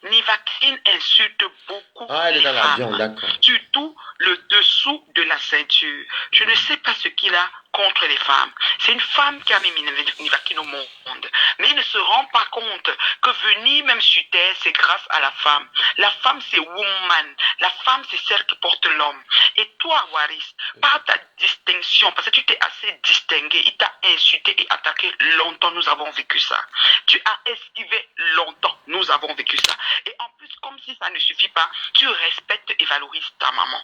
Nivakin insulte beaucoup elle est dans l'avion, femmes, d'accord. surtout le dessous de la ceinture. Je ne sais pas ce qu'il a contre les femmes. C'est une femme qui a mis Nivakin au monde. Mais il ne se rend pas compte que venir même sur terre, c'est grâce à la femme. La femme, c'est woman. La femme, c'est celle qui porte l'homme. Et toi, Waris, par ta distinction, parce que tu t'es assez distingué, il t'a insulté et attaqué longtemps, nous avons vécu ça. Tu as esquivé longtemps, nous avons vécu ça. Et en plus, comme si ça ne suffit pas, tu respectes et valorises ta maman.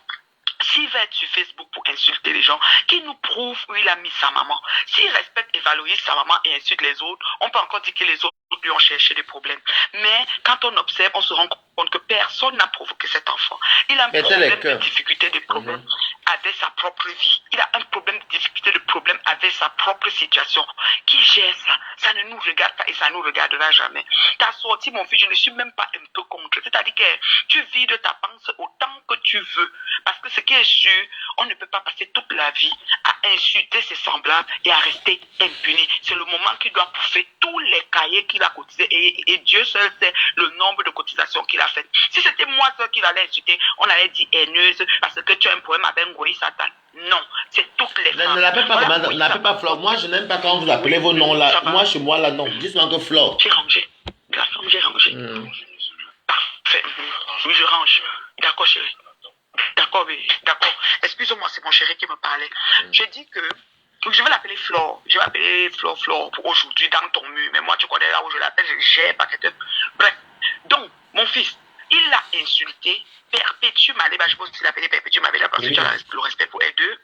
S'il va être sur Facebook pour insulter les gens, qui nous prouve où il a mis sa maman? S'il respecte et valorise sa maman et insulte les autres, on peut encore dire que les autres lui ont cherché des problèmes. Mais quand on observe, on se rend compte que personne n'a provoqué cet enfant. Il a un problème de difficulté, de problème avec sa propre vie. Il a un problème de difficulté, de problème avec sa propre situation. Qui gère ça? Ça ne nous regarde pas et ça ne nous regardera jamais. T'as sorti, mon fils, je ne suis même pas un peu contre. C'est-à-dire que tu vis de ta pensée autant que tu veux. Parce que ce qui est sûr, on ne peut pas passer toute la vie à insulter ses semblables et à rester impuni. C'est le moment qu'il doit bouffer tous les cahiers qu'il a cotisés et Dieu seul sait le nombre de cotisations qu'il a faites. Si c'était moi seul qui l'allait insulter, on allait dire haineuse parce que tu as un problème avec Ngori Satan. Non, c'est toutes les femmes. Ne l'appelle pas, n'appelle pas Flore. Moi, je n'aime pas quand vous appelez vos noms là. Moi, chez moi, là, non. Dis-moi que Flore. J'ai rangé. La femme, j'ai rangé. Parfait. Oui, je range. D'accord, chérie. D'accord, oui. D'accord. Excuse-moi, c'est mon chéri qui me parlait. Je dis que je vais l'appeler Flore. Je vais l'appeler Flore pour aujourd'hui dans ton mur. Mais moi, tu connais là où je l'appelle, je gère pas quelqu'un. Bref. Donc, mon fils, il l'a insulté. Perpétue Maleba, je pense qu'il l'appelait Perpétue Maleba parce que tu as le respect pour les deux.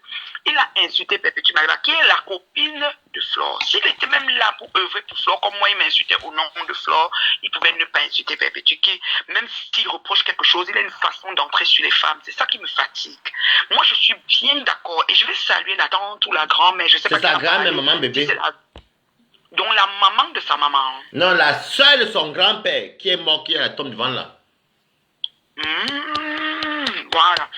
Il a insulté Perpétue Maleba, qui est la copine de Flore. S'il était même là pour œuvrer pour Flore, comme moi, il m'insultait au nom de Flore, il pouvait ne pas insulter Perpétue, qui, même s'il reproche quelque chose, il a une façon d'entrer sur les femmes. C'est ça qui me fatigue. Moi, je suis bien d'accord. Et je vais saluer la tante ou la grand-mère. Je sais pas. C'est sa grand-mère, maman bébé. Donc, la maman de sa maman. Non, la soeur de son grand-père qui est mort, qui est à la tombe devant là. Voilà.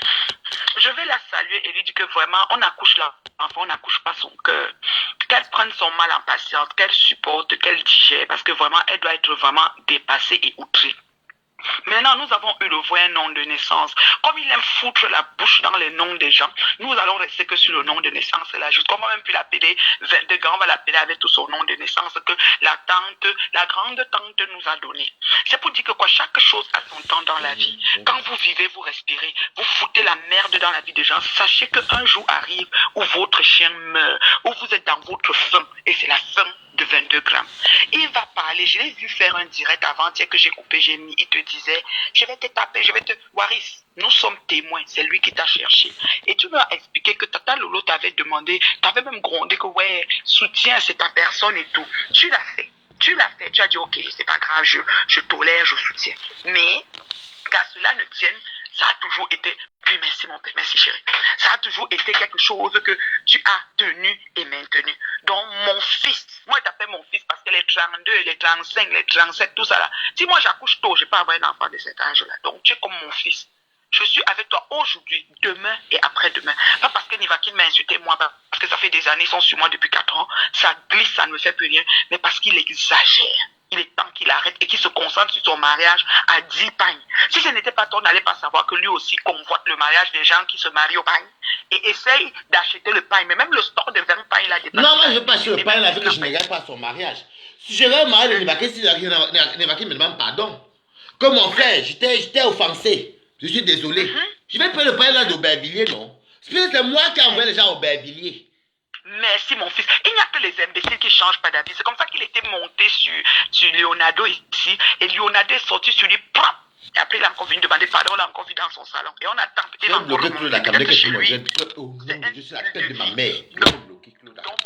Je vais la saluer et lui dire que vraiment, on accouche l'enfant, on n'accouche pas son cœur. Qu'elle prenne son mal en patience, qu'elle supporte, qu'elle digère, parce que vraiment, elle doit être vraiment dépassée et outrée. Maintenant, nous avons eu le vrai nom de naissance. Comme il aime foutre la bouche dans les noms des gens, nous allons rester que sur le nom de naissance là. Jusqu'à même pu l'appeler 22 grands, on va l'appeler avec tout son nom de naissance que la tante, la grande tante nous a donné. C'est pour dire que quoi, chaque chose a son temps dans la vie. Quand vous vivez, vous respirez, vous foutez la merde dans la vie des gens, sachez qu'un jour arrive où votre chien meurt, où vous êtes dans votre faim, et c'est la faim de 22 grammes. Il va parler, je l'ai vu faire un direct avant-hier que j'ai coupé, j'ai mis, il te disait, je vais te taper, je vais te... Waris, nous sommes témoins, c'est lui qui t'a cherché. Et tu m'as expliqué que Tata Lolo t'avait demandé, t'avais même grondé que ouais, soutiens, c'est ta personne et tout. Tu l'as fait, tu as dit ok, c'est pas grave, je tolère, je soutiens. Mais, qu'à cela ne tienne, ça a toujours été, oui merci mon père, merci chérie, ça a toujours été quelque chose que tu as tenu et maintenu. Donc mon fils, moi je t'appelle mon fils parce que les 32, les 35, les 37, tout ça là, si moi j'accouche tôt, je peux avoir un enfant de cet âge-là. Donc tu es comme mon fils. Je suis avec toi aujourd'hui, demain et après-demain. Pas parce que Nivakin m'a insulté moi, parce que ça fait des années, ils sont sur moi depuis 4 ans, ça glisse, ça ne me fait plus rien, mais parce qu'il exagère. Il est temps qu'il arrête et qu'il se concentre sur son mariage à 10 pagnes. Si ce n'était pas toi, on n'allait pas savoir que lui aussi convoite le mariage des gens qui se marient au pagne et essaye d'acheter le pagne. Mais même le store de 20 pagnes, il a dépassé. Non, moi je ne veux pas acheter le pagne avec que je ne regarde pas son mariage. Si je vais marier le Nivakin, si Nivakin me demande pardon. Comme mon frère, j'étais offensé. Je suis désolé. Je vais payer le pagne là d'Aubervilliers, non? C'est moi qui envoie les gens à Aubervilliers. Merci mon fils. Il n'y a que les imbéciles qui ne changent pas d'avis. C'est comme ça qu'il était monté sur Leonardo ici. Et Leonardo est sorti sur lui. Et après il a encore venu demander pardon, il a encore vu dans son salon. Et on a tenté Je vais bloquer Claude à Cameroun. Je suis la tête de ma mère. Je vais bloquer Claude. Donc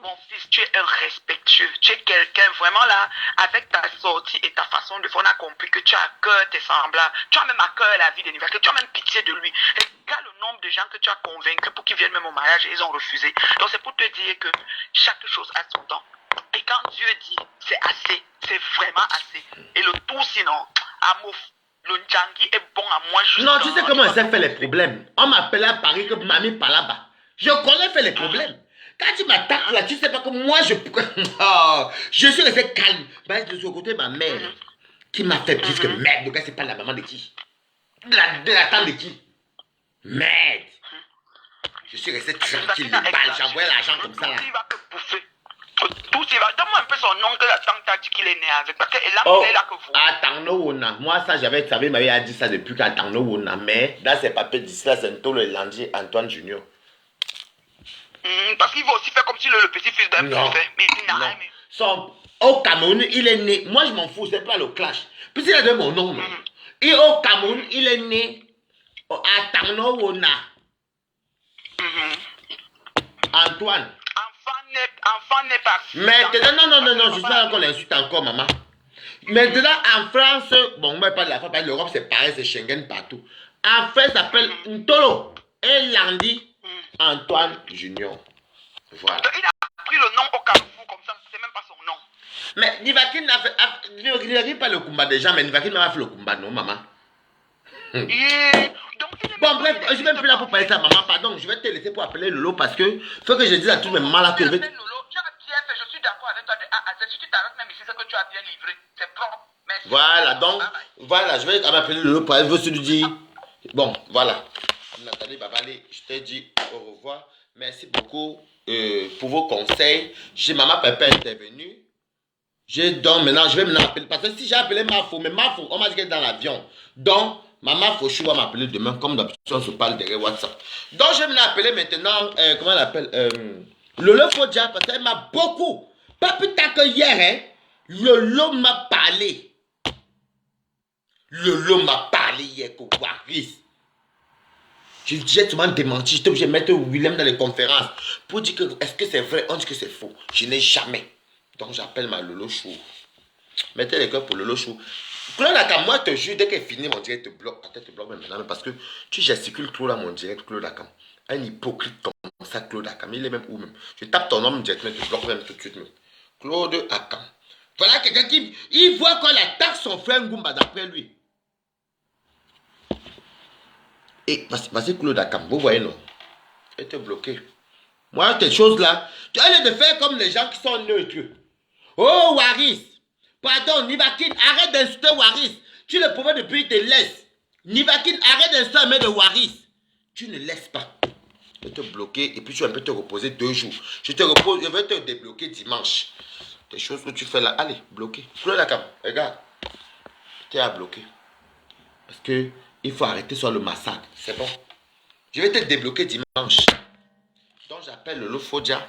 mon fils, tu es un respectueux. Tu es quelqu'un vraiment là, avec ta sortie et ta façon de faire, on a compris que tu as à cœur tes semblables. Tu as même à cœur la vie de Nivakin, que tu as même pitié de lui. Regarde le nombre de gens que tu as convaincus pour qu'ils viennent même au mariage et ils ont refusé. Donc c'est pour te dire que chaque chose a son temps. Et quand Dieu dit c'est assez, c'est vraiment assez. Et le tout sinon, amour. Le Ndjangi est bon à moi juste. Non, tu sais comment ça fait les problèmes. On m'appelait à Paris que mamie par là-bas. Je connais faire les problèmes. Quand tu m'attaques là, tu sais pas que moi je suis resté calme. Ben, de ce côté, ma mère qui m'a fait plus que merde. Le gars, c'est pas la maman de qui? De la tante de qui? Merde. Je suis resté tranquille. J'ai envoyé l'argent comme ça là. Il va te bouffer. Tout il va. Donne-moi un peu son nom que la tante t'a dit qu'il est né avec. Parce qu'elle a oh, là que vous. Atangno Wona. Moi, ça, j'avais, savez, m'avait dit ça depuis qu'Atangno Wona. Mais dans ses papiers d'ici là, c'est un taux le Landier Antoine Junior. Parce qu'il va aussi faire comme si le petit-fils d'un fait. Mais il n'a rien. Au Cameroun, il est né. Moi, je m'en fous, c'est pas le clash. Puis il a donné mon nom. Et au Cameroun, il est né à Tangno Wona. Antoine. Enfant n'est pas. Maintenant, non, je suis encore l'insulte encore, maman. Maintenant, en France, bon, moi, pas de la France, l'Europe, c'est pareil, c'est Schengen partout. En France, ça s'appelle Ntolo. Et Landi. Antoine Junior. Voilà. Donc, il a pris le nom au Carrefour comme ça, c'est même pas son nom. Mais Nivakin n'a fait pas le combat des gens, mais Nivakin n'a pas fait le combat, non, maman. Donc, bon, bref, je suis même plus là pour parler de ça, maman. Pardon, je vais te laisser pour appeler Lolo parce que faut que je dise à tous mes mamans là que. Tu as bien fait, je suis d'accord avec toi de A à Z. Si tu t'arrêtes même ici, c'est que tu as bien livré. C'est propre. Merci. Voilà, donc, voilà, je vais m'appeler Lolo pour elle veut se lui dire. Bon, voilà. Nathalie Babali, je te dis au revoir. Merci beaucoup pour vos conseils. J'ai maman Pépé intervenu. Maintenant, je vais maintenant appeler. Parce que si j'ai appelé Mafo, mais Mafo, on m'a dit qu'elle est dans l'avion. Donc, Maman Fauchou va m'appeler demain, comme d'habitude, on se parle derrière WhatsApp. Donc, je vais l'appeler maintenant, comment elle appelle Lolo Fodja, parce qu'elle m'a beaucoup. Pas plus tard que hier, hein, Lolo m'a parlé. Lolo m'a parlé hier qu'au Waris. J'ai tout le monde démenti. J'étais obligé de mettre Willem dans les conférences pour dire que est-ce que c'est vrai, on dit que c'est faux. Je n'ai jamais. Donc, j'appelle ma Lolo Chou. Mettez les cœurs pour Lolo Chou. Claude Akam, moi, je te jure, dès qu'elle finit, mon direct te bloque. Peut-être te bloque même maintenant, parce que tu gesticules trop là, mon direct, Claude Akam. Un hypocrite comme ça, Claude Akam. Il est même où même. Je tape ton nom directement, te bloque même tout de suite. Même. Claude Akam. Voilà quelqu'un qui il voit qu'on attaque son frère Ngoumba d'après lui. Et vas-y, Claude Akam, vous voyez, non? Elle te bloqué. Moi, ces choses-là, tu as de faire comme les gens qui sont neutres. Oh, Waris. Pardon, Nivakin, arrête d'insulter Waris. Tu le pouvais depuis, il te laisse. Nivakin, arrête d'insulter un mec de Waris. Tu ne laisses pas. Je vais te bloquer et puis tu vas un peu te reposer 2 jours. Je te repose, je vais te débloquer dimanche. Des choses que tu fais là, allez, bloquer. Claude Akam, regarde. Tu es à bloquer. Parce que il faut arrêter sur le massacre. C'est bon. Je vais te débloquer dimanche. Donc j'appelle le Lofodja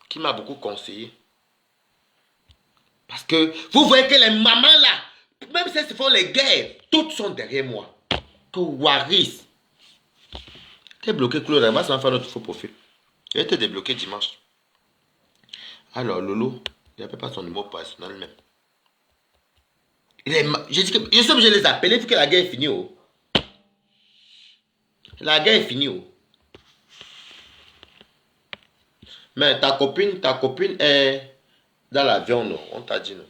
qui m'a beaucoup conseillé. Parce que vous voyez que les mamans là, même si elles se font les guerres, toutes sont derrière moi. Que Waris. T'es bloqué, Claude. On va se faire notre faux profil. Je vais te débloquer dimanche. Alors, Lolo, il n'appelle pas son numéro personnel même. J'ai dit que je suis obligé de les appeler vu que la guerre est finie. Oh. La guerre est finie. Oh. Mais ta copine est dans l'avion, non? On t'a dit non.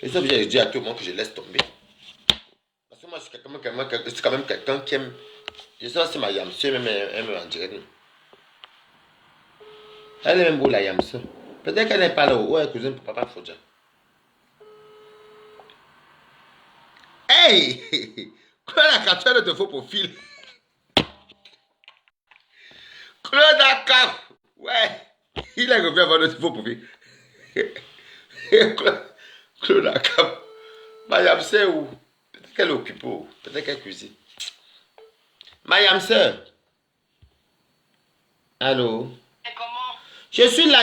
Je suis obligé de dire à tout le monde que je laisse tomber. Parce que moi, je suis quand même quelqu'un qui aime. Je sais pas si ma yamsue même elle en dirait non. Elle est même beau la yamsue. Peut-être qu'elle n'est pas là. Ouais, cousine pour papa Fodja. Hey! Claude a capturé notre faux profil. Claude Akam. Ouais. Il a revenu avoir notre faux profil. Claude Akam. Mayam sait où? Peut-être qu'elle est occupée. Peut-être qu'elle cuisine. Mayam sœur. Allô? Et comment? Je suis là.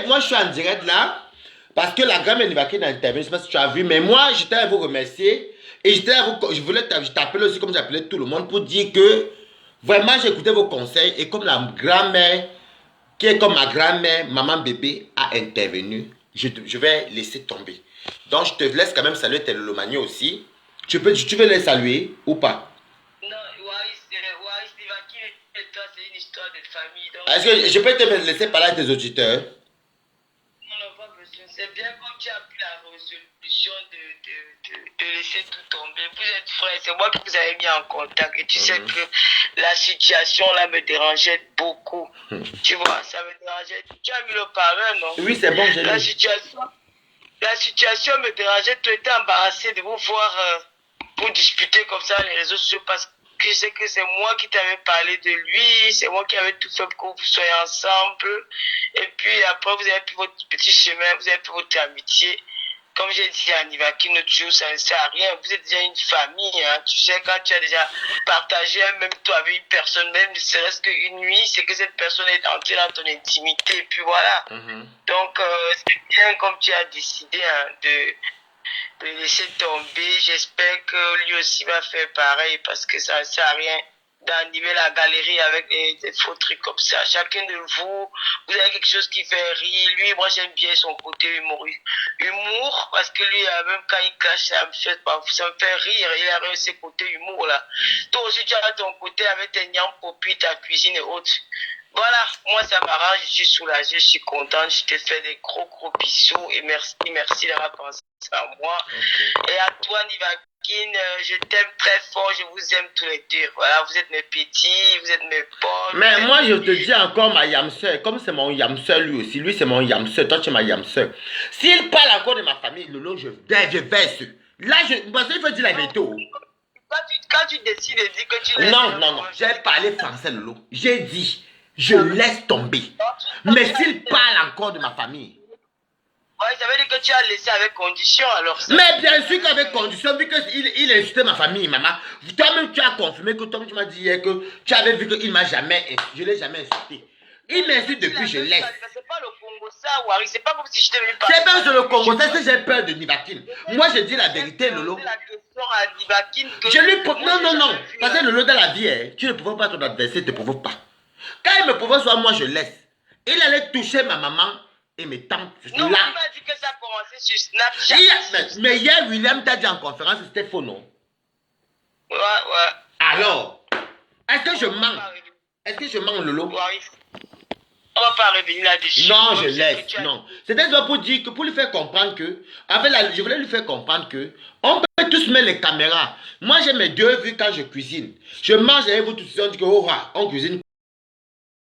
Moi, je suis en direct là. Parce que la grand-mère Nivakin a intervenu. Je ne sais pas si tu as vu. Mais moi, j'étais à vous remercier. Et je voulais t'appeler aussi comme j'appelais tout le monde pour dire que vraiment j'écoutais vos conseils et comme la grand-mère, qui est comme ma grand-mère, maman bébé, a intervenu, je vais laisser tomber. Donc je te laisse quand même saluer tes Lomani aussi. Tu veux les saluer ou pas? Non, Waris Nivakin et toi, c'est une histoire de famille. Est-ce que je peux te laisser parler à tes auditeurs? Non, pas besoin. C'est bien comme tu as pris la résolution de laisser tout tomber. Vous êtes frères, c'est moi qui vous avez mis en contact. Et tu sais que la situation là me dérangeait beaucoup. Tu vois, ça me dérangeait. Tu as mis le parrain, non? Oui, c'est bon, j'ai lu. La situation me dérangeait. Tu étais embarrassé de vous voir pour discuter comme ça les réseaux sociaux parce que je sais que c'est moi qui t'avais parlé de lui, c'est moi qui avais tout fait pour que vous soyez ensemble. Et puis après, vous avez pris votre petit chemin, vous avez pris votre amitié. Comme j'ai dit à Nivakin, notre jour, ça ne sert à rien. Vous êtes déjà une famille. Hein. Tu sais, quand tu as déjà partagé un même toit avec une personne, même ne serait-ce qu'une nuit, c'est que cette personne est entrée dans ton intimité. Et puis voilà. Donc, c'est bien comme tu as décidé hein, de laisser tomber. J'espère que lui aussi va faire pareil parce que ça ne sert à rien d'animer la galerie avec des faux trucs comme ça. Chacun de vous, vous avez quelque chose qui fait rire. Lui, moi, j'aime bien son côté humour parce que lui, même quand il cache, ça me fait rire. Il a réussi ses côtés humour là. Toi aussi, tu as ton côté avec tes niams popis, ta cuisine et autres. Voilà, moi ça m'arrange, je suis soulagée, je suis contente, je te fais des gros bisous et merci d'avoir pensé à moi. Okay. Et à toi Nivakin, je t'aime très fort, je vous aime tous les deux. Voilà, vous êtes mes petits, vous êtes mes potes. Mais moi je te dis encore ma yamseur, comme c'est mon yamseur lui aussi, lui c'est mon yamseur, toi tu es ma yamseur. S'il parle encore de ma famille, Lolo, je verse. Là, parce qu'il faut dire la vérité. Quand tu décides de dire que tu laisses... Non, j'ai parlé français Lolo, j'ai dit... Je laisse tomber. Mais s'il parle encore de ma famille, Ouais, ça veut dire que tu as laissé avec condition alors. Ça, mais bien sûr qu'avec condition, vu qu'il a insulté ma famille, maman. Toi-même, tu as confirmé que toi tu m'as dit hier que tu avais vu qu'il ne m'a jamais insulté. Je ne l'ai jamais insulté. Il m'insulte depuis, je laisse. C'est pas le Congo ça, Wari. C'est pas comme si je t'ai venu parler. C'est pas sur le Congo, c'est que j'ai peur de Nivakin. Moi, je dis la vérité, Lolo. La question à Nivakin que Je lui non. Parce que Lolo, dans la vie, hein, tu ne provoques pas ton adversaire, ne te provoque pas. Quand il me provoque, soit moi, je laisse. Il allait toucher ma maman et mes tantes. Non, là. il m'a dit que ça a commencé sur Snapchat. Mais hier, William t'a dit en conférence, c'était faux, non? Ouais. Alors, est-ce que je mens? Est-ce que je mens, Lolo? Wari, on va pas revenir là-dessus. Non, je laisse. Non. C'était pour dire que pour lui faire comprendre que, je voulais lui faire comprendre que, on peut tous mettre les caméras. Moi, j'ai mes 2 vues quand je cuisine. Je mange avec vous tous, on dit que, oh, on cuisine